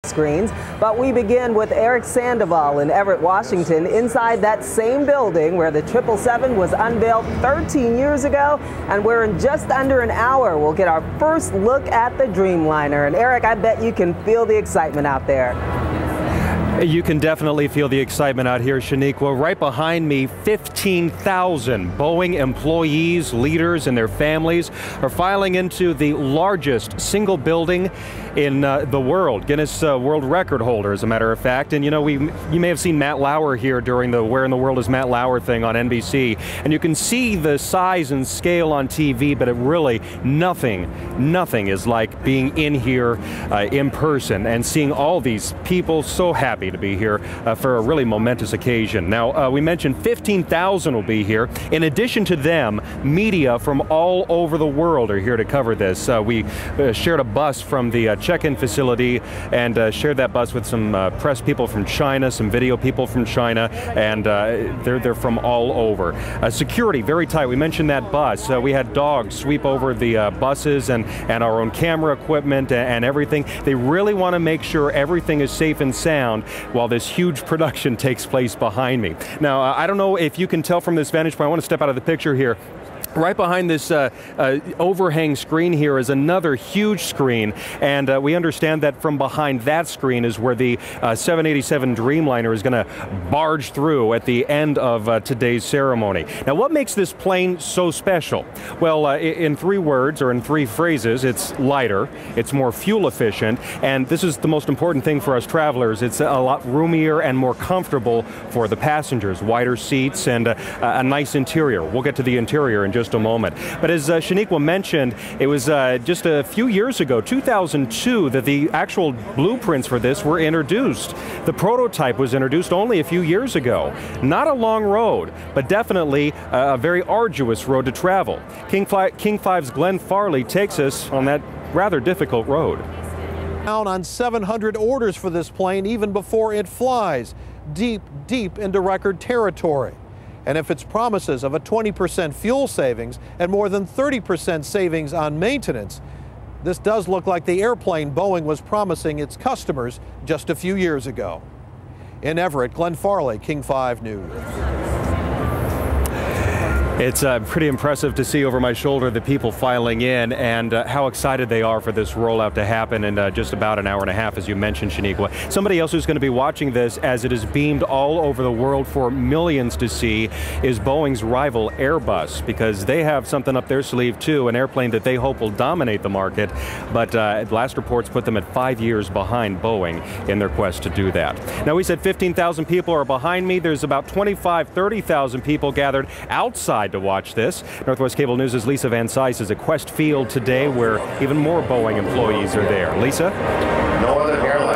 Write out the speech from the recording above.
Screens, but we begin with Eric Sandoval in Everett, Washington, inside that same building where the 777 was unveiled 13 years ago, and where in just under an hour we'll get our first look at the Dreamliner. And Eric, I bet you can feel the excitement out there. You can definitely feel the excitement out here, Shaniqua. Right behind me, 15,000 Boeing employees, leaders, and their families are filing into the largest single building in the world. Guinness World Record holder, as a matter of fact. And you know, you may have seen Matt Lauer here during the Where in the World is Matt Lauer thing on NBC. And you can see the size and scale on TV, but it really, nothing is like being in here in person and seeing all these people so happy to be here for a really momentous occasion. Now, we mentioned 15,000 will be here. In addition to them, media from all over the world are here to cover this. We shared a bus from the check-in facility and shared that bus with some press people from China, some video people from China, and they're from all over. Security, very tight. We mentioned that bus. We had dogs sweep over the buses and our own camera equipment and everything. They really want to make sure everything is safe and sound while this huge production takes place behind me. Now, I don't know if you can tell from this vantage point. I want to step out of the picture here. Right behind this overhang screen here is another huge screen, and we understand that from behind that screen is where the 787 Dreamliner is going to barge through at the end of today's ceremony. Now, what makes this plane so special? Well, in three words, or in three phrases, it's lighter, it's more fuel efficient, and this is the most important thing for us travelers. It's a lot roomier and more comfortable for the passengers, wider seats and a nice interior. We'll get to the interior in just a moment. But as Shaniqua mentioned, it was just a few years ago, 2002, that the actual blueprints for this were introduced. The prototype was introduced only a few years ago. Not a long road, but definitely a very arduous road to travel. King 5's Glenn Farley takes us on that rather difficult road. Down on 700 orders for this plane even before it flies, deep into record territory. And if its promises of a 20% fuel savings and more than 30% savings on maintenance, this does look like the airplane Boeing was promising its customers just a few years ago. In Everett, Glenn Farley, King 5 News. It's pretty impressive to see over my shoulder the people filing in and how excited they are for this rollout to happen in just about an hour and a half, as you mentioned, Shaniqua. Somebody else who's going to be watching this as it is beamed all over the world for millions to see is Boeing's rival Airbus, because they have something up their sleeve too, an airplane that they hope will dominate the market, but last reports put them at 5 years behind Boeing in their quest to do that. Now, we said 15,000 people are behind me. There's about 30,000 people gathered outside to watch this. Northwest Cable News' Lisa Van Cise is at Quest Field today, where even more Boeing employees are there. Lisa? No other airline